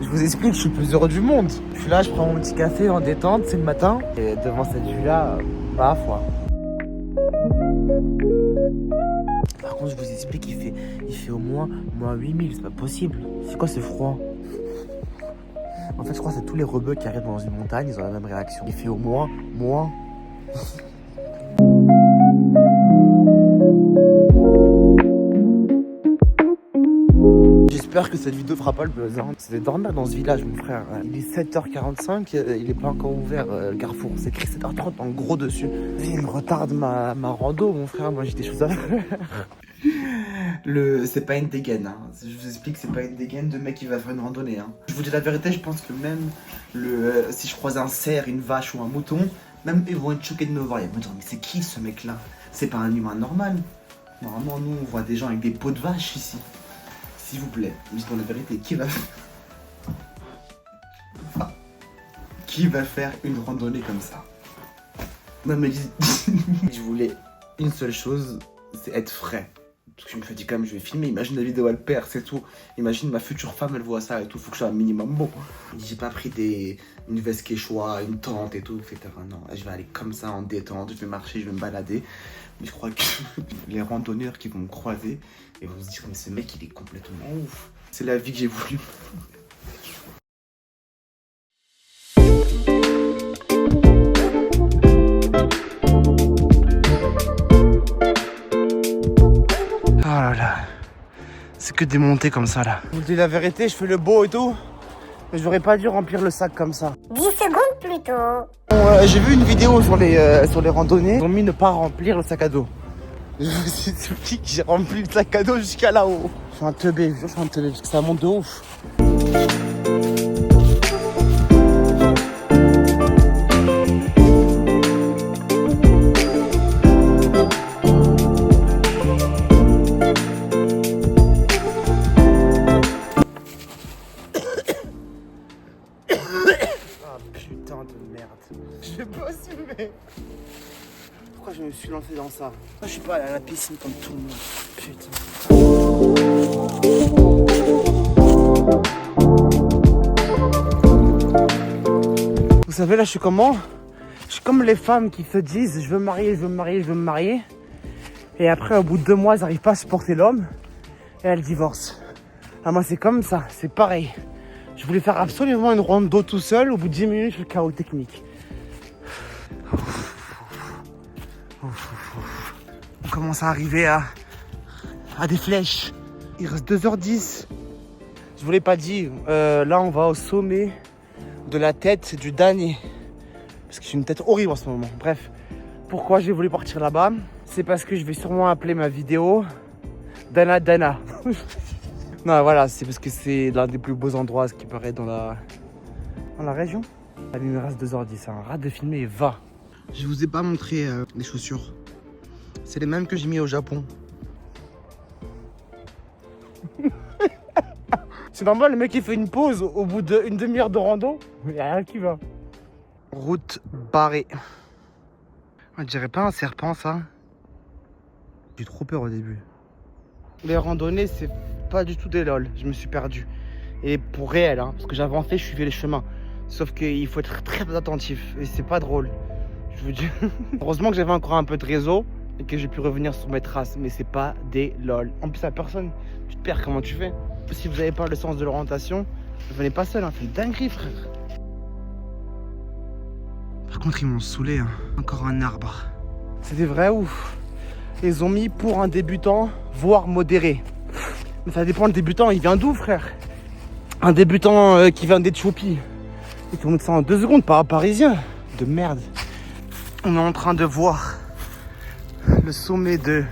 vous explique, je suis le plus heureux du monde. Je suis là, je prends mon petit café en détente, c'est le matin. Et devant cette vue-là, ma foi. Par contre, je vous explique, il fait au moins -8000, c'est pas possible. C'est quoi ce froid? En fait, je crois que c'est tous les rebeux qui arrivent dans une montagne, ils ont la même réaction. Il fait au moins. J'espère que cette vidéo fera pas le buzz. Hein. C'est de dormir dans ce village, mon frère. Il est 7h45, il est pas encore ouvert, le carrefour. C'est écrit 7h30 en gros dessus. Il me retarde ma rando, mon frère. Moi, j'ai des choses à faire. C'est pas une dégaine, hein. Je vous explique, c'est pas une dégaine de mec qui va faire une randonnée. Hein. Je vous dis la vérité, je pense que même si je croise un cerf, une vache ou un mouton, même ils vont être choqués de me voir. Ils vont me dire, mais c'est qui ce mec-là? C'est pas un humain normal. Normalement, nous, on voit des gens avec des peaux de vache ici. S'il vous plaît, dites-moi la vérité, qui va faire une randonnée comme ça? Non mais je voulais une seule chose, c'est être frais. Parce que je me suis dit quand même, je vais filmer, imagine la vidéo elle perd, c'est tout. Imagine ma future femme, elle voit ça et tout, faut que je sois un minimum bon. J'ai pas pris une veste quechua, une tente et tout, etc. Non, je vais aller comme ça en détente, je vais marcher, je vais me balader. Mais je crois que les randonneurs qui vont me croiser, ils vont se dire, mais ce mec il est complètement ouf. C'est la vie que j'ai voulu. Oh là là, c'est que des montées comme ça là. Je vous dis la vérité, je fais le beau et tout, mais j'aurais pas dû remplir le sac comme ça. 10 secondes plus tôt. Bon, j'ai vu une vidéo sur les randonnées, ils ont mis ne pas remplir le sac à dos. Je vous explique, j'ai rempli le sac à dos jusqu'à là-haut. Je suis un teubé, parce que ça monte de ouf. Putain de merde. Je vais pas assumer. Pourquoi je me suis lancé dans ça? Moi, je suis pas allé à la piscine comme tout le monde. Putain. Vous savez, là, je suis comment? Je suis comme les femmes qui se disent, je veux me marier. Et après, au bout de 2 mois, elles n'arrivent pas à supporter l'homme. Et elles divorcent. Ah, moi, c'est comme ça. C'est pareil. Je voulais faire absolument une rando tout seul. Au bout de 10 minutes, je suis chaos technique. On commence à arriver à des flèches. Il reste 2h10. Je vous l'ai pas dit. Là, on va au sommet de la tête du damné. Parce que j'ai une tête horrible en ce moment. Bref, pourquoi j'ai voulu partir là-bas? C'est parce que je vais sûrement appeler ma vidéo Dana Dana. Non, voilà, c'est parce que c'est l'un des plus beaux endroits, ce qui paraît, dans la région. Allez, il me reste 2h10, hein. Rate de filmer et va. Je vous ai pas montré les chaussures. C'est les mêmes que j'ai mis au Japon. C'est normal, le mec il fait une pause au bout d'une demi-heure de rando. Il n'y a rien qui va. Route barrée. On dirait pas un serpent, ça. J'ai trop peur au début. Les randonnées, c'est pas du tout des lol. Je me suis perdu. Et pour réel, hein, parce que j'avançais, je suivais les chemins. Sauf qu'il faut être très attentif. Et c'est pas drôle. Je vous dis. Heureusement que j'avais encore un peu de réseau et que j'ai pu revenir sur mes traces. Mais c'est pas des lol. En plus, à personne, tu te perds, comment tu fais? Si vous n'avez pas le sens de l'orientation, venez pas seul, hein. C'est une dinguerie, frère. Par contre, ils m'ont saoulé, hein. Encore un arbre. C'est des vrais ouf. Ils ont mis pour un débutant, voire modéré. Mais ça dépend, le débutant, il vient d'où, frère? Un débutant qui vient d'Éthiopie. Il te montre ça en 2 secondes, pas un parisien. De merde. On est en train de voir le sommet de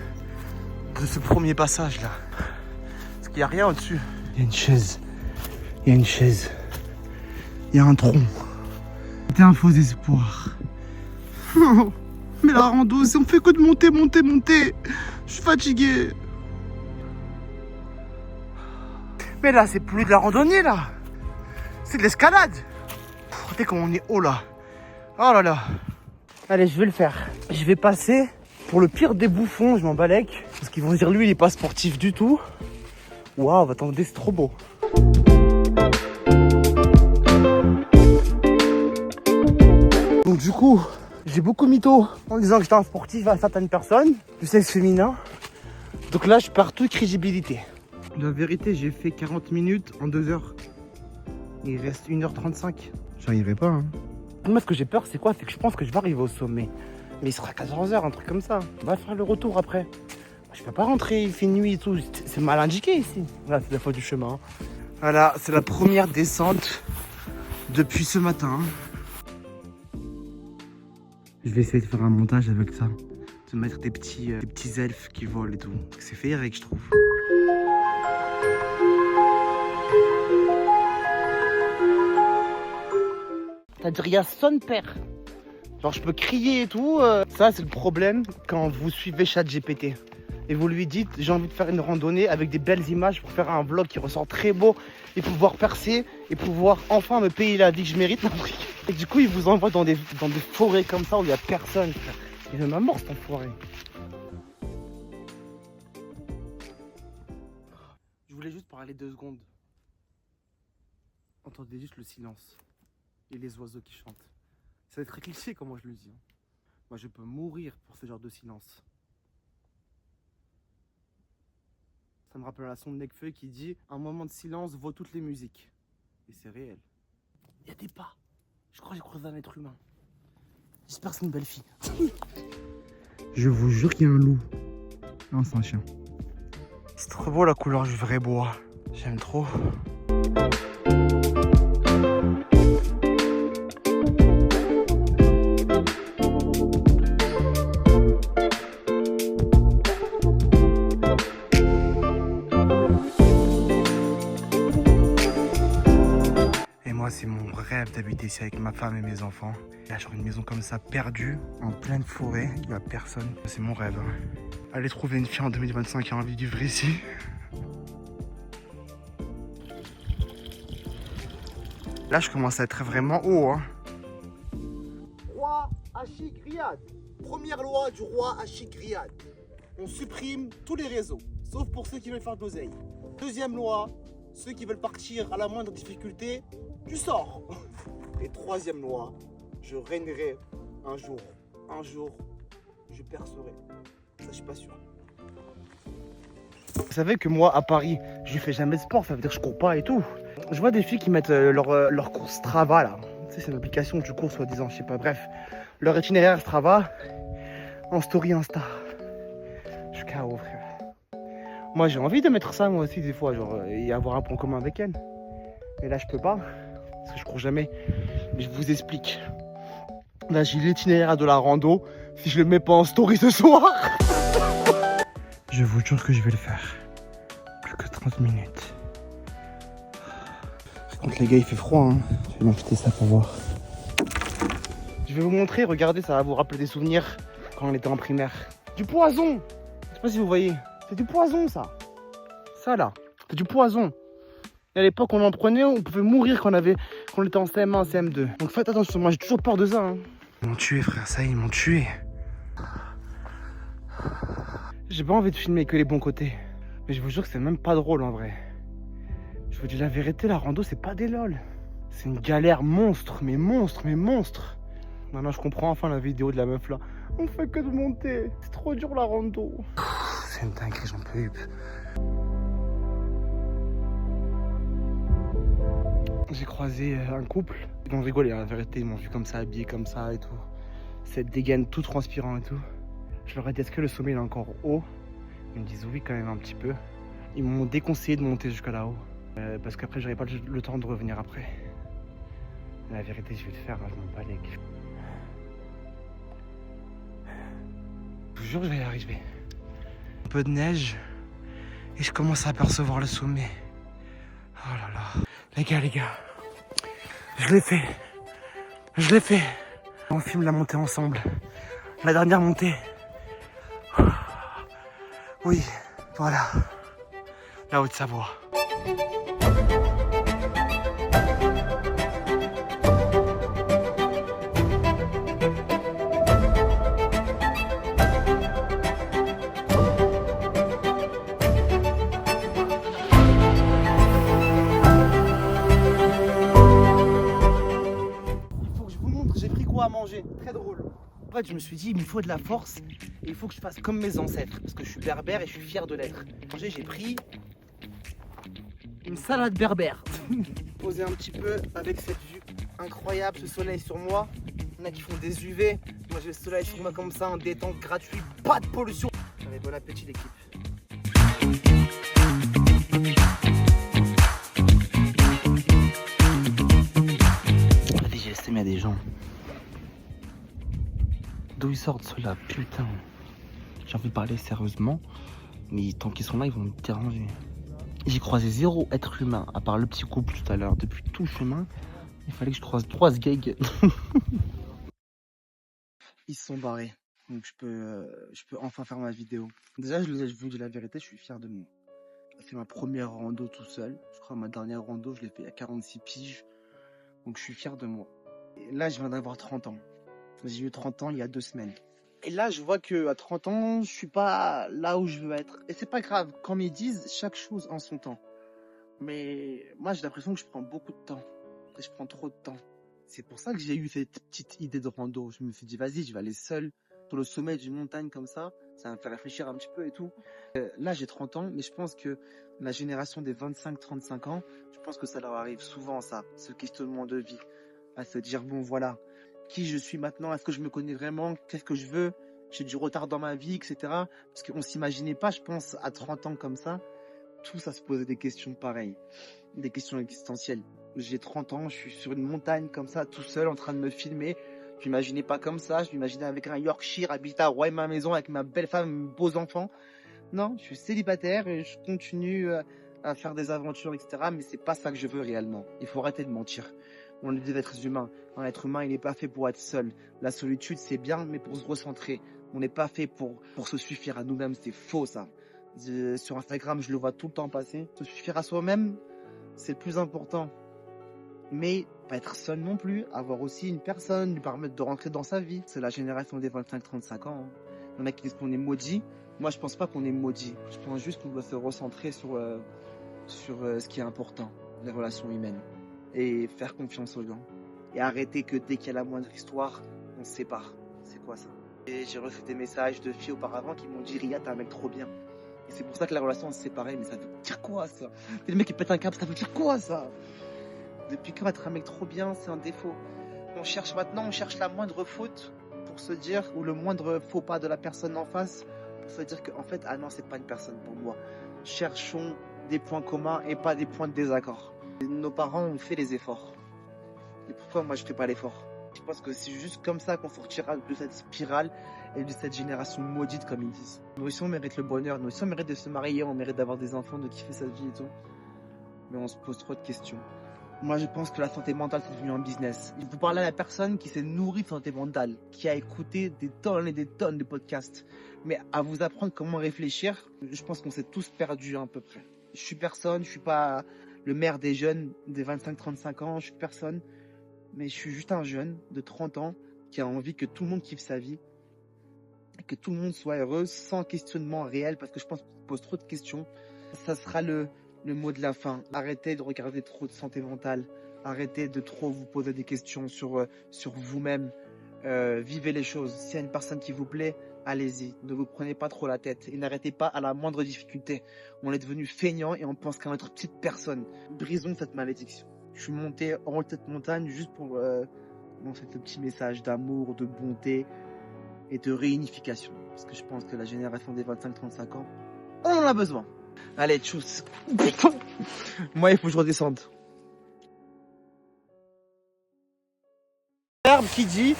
ce premier passage là. Parce qu'il n'y a rien au-dessus. Il y a une chaise. Il y a une chaise. Il y a un tronc. C'était un faux espoir. Mais la rando, on fait que de monter. Je suis fatigué. Mais là, c'est plus de la randonnée là. C'est de l'escalade. Regardez comme on est haut là. Oh là là. Allez, je vais le faire. Je vais passer pour le pire des bouffons, je m'en balèque. Parce qu'ils vont se dire, lui, il est pas sportif du tout. Waouh, attendez, c'est trop beau. coup, j'ai beaucoup mytho en disant que j'étais un sportif à certaines personnes, du sexe féminin. Donc là, je perds toute crédibilité. La vérité, j'ai fait 40 minutes en 2 heures. Il reste 1h35. J'arriverai pas, hein. Moi, ce que j'ai peur, c'est quoi? C'est que je pense que je vais arriver au sommet. Mais il sera 14h, un truc comme ça. On va faire le retour après. Je peux pas rentrer, il fait nuit et tout. C'est mal indiqué ici. Là, c'est la faute du chemin. Voilà, c'est la première descente depuis ce matin. Je vais essayer de faire un montage avec ça. De mettre des petits elfes qui volent et tout. C'est féerique, je trouve. C'est-à-dire, il y a son père. Genre, je peux crier et tout. Ça, c'est le problème quand vous suivez ChatGPT. Et vous lui dites, j'ai envie de faire une randonnée avec des belles images pour faire un vlog qui ressort très beau et pouvoir percer et pouvoir enfin me payer la vie que je mérite. Et du coup, il vous envoie dans des forêts comme ça où il n'y a personne. Il est ma mort, cet enfoiré. Je voulais juste parler 2 secondes. Entendez juste le silence et les oiseaux qui chantent. C'est très cliché comment je le dis. Moi, je peux mourir pour ce genre de silence. Ça me rappelle la son de Nekfeu qui dit « Un moment de silence vaut toutes les musiques ». Et c'est réel. Il y a des pas. Je crois que j'ai croisé un être humain. J'espère que c'est une belle fille. Je vous jure qu'il y a un loup. Non, c'est un chien. C'est trop beau la couleur du vrai bois. J'aime trop. C'est mon rêve d'habiter ici avec ma femme et mes enfants. Il y a genre une maison comme ça perdue en pleine forêt, il n'y a personne. C'est mon rêve. Aller trouver une fille en 2025 qui a envie de vivre ici. Là je commence à être vraiment haut. Roi Ashik Riyad. Première loi du roi Ashik Riyad. On supprime tous les réseaux, sauf pour ceux qui veulent faire de l'oseille. Deuxième loi, ceux qui veulent partir à la moindre difficulté, tu sors. Et troisième loi, je régnerai un jour. Un jour, je percerai. Ça, je suis pas sûr. Vous savez que moi, à Paris, je fais jamais de sport. Ça veut dire que je cours pas et tout. Je vois des filles qui mettent leur course Strava, là. Tu sais, c'est une application où tu cours, soi-disant, je sais pas. Bref, leur itinéraire Strava en story Insta. Je suis KO, frère. Moi, j'ai envie de mettre ça, moi aussi, des fois, genre, et avoir un point commun avec elle. Mais là, je peux pas. Parce que je cours jamais. Mais je vous explique. Là, j'ai l'itinéraire de la rando. Si je le mets pas en story ce soir. Je vous jure que je vais le faire. Plus que 30 minutes. Par contre, les gars, il fait froid. Hein. Je vais m'acheter ça pour voir. Je vais vous montrer. Regardez, ça va vous rappeler des souvenirs quand on était en primaire. Du poison. Je sais pas si vous voyez. C'est du poison, ça. Ça, là. C'est du poison. Et à l'époque, on en prenait, on pouvait mourir quand on était en CM1, CM2. Donc faites attention, moi j'ai toujours peur de ça. Hein. Ils m'ont tué, frère, ça y est, ils m'ont tué. J'ai pas envie de filmer que les bons côtés. Mais je vous jure que c'est même pas drôle en vrai. Je vous dis la vérité, la rando, c'est pas des lol. C'est une galère monstre, mais monstre, mais monstre. Maintenant, je comprends enfin la vidéo de la meuf là. On fait que de monter. C'est trop dur la rando. C'est une dinguerie, j'en peux plus. J'ai croisé un couple, ils ont rigolé, la vérité, ils m'ont vu comme ça, habillé comme ça et tout. Cette dégaine tout transpirant et tout. Je leur ai dit, est-ce que le sommet est encore haut? Ils me disent oui quand même un petit peu. Ils m'ont déconseillé de monter jusqu'à là-haut. Parce qu'après j'aurais pas le temps de revenir après. Mais la vérité, je vais le faire, hein, je m'en bats les couilles. Je vous jure que je vais y arriver. Un peu de neige et je commence à apercevoir le sommet. Oh là là. Les gars, je l'ai fait. Je l'ai fait. On filme la montée ensemble. La dernière montée. Oui, voilà. La Haute-Savoie. À manger, très fait, je me suis dit, il me faut de la force et il faut que je fasse comme mes ancêtres. Parce que je suis berbère et je suis fier de l'être. J'ai pris une salade berbère. Poser un petit peu avec cette vue incroyable, ce soleil sur moi. Il y en a qui font des UV. Moi, j'ai le soleil sur moi comme ça, en détente gratuit, pas de pollution. Allez, bon appétit, l'équipe. Vas-y, j'ai laissé, il y a des gens. D'où ils sortent ceux-là, putain. J'ai envie de parler sérieusement, mais tant qu'ils sont là, ils vont me déranger. J'ai croisé 0 être humain, à part le petit couple tout à l'heure. Depuis tout le chemin, il fallait que je croise 3 gags. Ils se sont barrés, donc je peux enfin faire ma vidéo. Déjà, je vous dis la vérité, je suis fier de moi. J'ai fait ma première rando tout seul. Je crois que ma dernière rando, je l'ai fait il y a 46 piges. Donc je suis fier de moi. Et là, je viens d'avoir 30 ans. J'ai eu 30 ans il y a 2 semaines. Et là, je vois qu'à 30 ans, je suis pas là où je veux être. Et c'est pas grave, quand ils disent chaque chose en son temps. Mais moi, j'ai l'impression que je prends beaucoup de temps. Et je prends trop de temps. C'est pour ça que j'ai eu cette petite idée de rando. Je me suis dit, vas-y, je vais aller seul sur le sommet d'une montagne comme ça. Ça va me faire réfléchir un petit peu et tout. Là, j'ai 30 ans, mais je pense que la génération des 25-35 ans, je pense que ça leur arrive souvent, ça, ce questionnement de vie. À se dire, bon, voilà, qui je suis maintenant, est-ce que je me connais vraiment, qu'est-ce que je veux, j'ai du retard dans ma vie, etc. Parce qu'on ne s'imaginait pas, je pense, à 30 ans comme ça, tous à se poser des questions pareilles, des questions existentielles. J'ai 30 ans, je suis sur une montagne comme ça, tout seul, en train de me filmer. Je m'imaginais pas comme ça, je m'imaginais avec un Yorkshire, habiter à Rouen, ma maison, avec ma belle femme, mes beaux enfants. Non, je suis célibataire et je continue à faire des aventures, etc. Mais c'est pas ça que je veux réellement. Il faut arrêter de mentir. On est des êtres humains. Un être humain, il n'est pas fait pour être seul. La solitude, c'est bien, mais pour se recentrer. On n'est pas fait pour se suffire à nous-mêmes. C'est faux, ça. Sur Instagram, je le vois tout le temps passer. Se suffire à soi-même, c'est le plus important. Mais pas être seul non plus. Avoir aussi une personne, lui permettre de rentrer dans sa vie. C'est la génération des 25-35 ans. Il y en a qui disent qu'on est maudit. Moi, je pense pas qu'on est maudit. Je pense juste qu'on doit se recentrer sur ce qui est important, les relations humaines. Et faire confiance aux gens. Et arrêter que dès qu'il y a la moindre histoire, on se sépare. C'est quoi ça? Et j'ai reçu des messages de filles auparavant qui m'ont dit, Ria, t'es un mec trop bien. Et c'est pour ça que la relation s'est séparée. Mais ça veut dire quoi, ça? C'est le mec qui pète un câble, ça veut dire quoi, ça? Depuis quand être un mec trop bien, c'est un défaut? On cherche la moindre faute pour se dire, ou le moindre faux pas de la personne en face, pour se dire qu'en fait, ah non, c'est pas une personne pour moi. Cherchons des points communs et pas des points de désaccord. Nos parents ont fait les efforts. Et pourquoi moi je fais pas l'effort? Je pense que c'est juste comme ça qu'on sortira de cette spirale et de cette génération maudite, comme ils disent. Nous aussi on mérite le bonheur, nous aussi on mérite de se marier, on mérite d'avoir des enfants, de kiffer sa vie et tout. Mais on se pose trop de questions. Moi, je pense que la santé mentale, c'est devenu un business. Il faut parler à la personne qui s'est nourrie de santé mentale, qui a écouté des tonnes et des tonnes de podcasts. Mais à vous apprendre comment réfléchir, je pense qu'on s'est tous perdus à peu près. Je suis personne, je suis pas le maire des jeunes des 25-35 ans, je suis personne. Mais je suis juste un jeune de 30 ans qui a envie que tout le monde kiffe sa vie, que tout le monde soit heureux, sans questionnement réel, parce que je pense qu'on pose trop de questions. Ça sera le mot de la fin. Arrêtez de regarder trop de santé mentale. Arrêtez de trop vous poser des questions sur vous-même. Vivez les choses. S'il y a une personne qui vous plaît, allez-y. Ne vous prenez pas trop la tête. Et n'arrêtez pas à la moindre difficulté. On est devenu feignant et on pense qu'à notre petite personne. Brisons cette malédiction. Je suis monté en haut de cette montagne juste pour lancer ce petit message d'amour, de bonté et de réunification. Parce que je pense que la génération des 25-35 ans, on en a besoin. Allez, tchuss. Moi, il faut que je redescende. L'herbe qui dit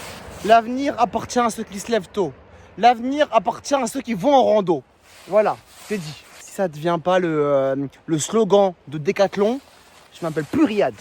l'avenir appartient à ceux qui se lèvent tôt. L'avenir appartient à ceux qui vont en rando. Voilà, c'est dit. Si ça ne devient pas le slogan de Décathlon, je m'appelle plus Riyad.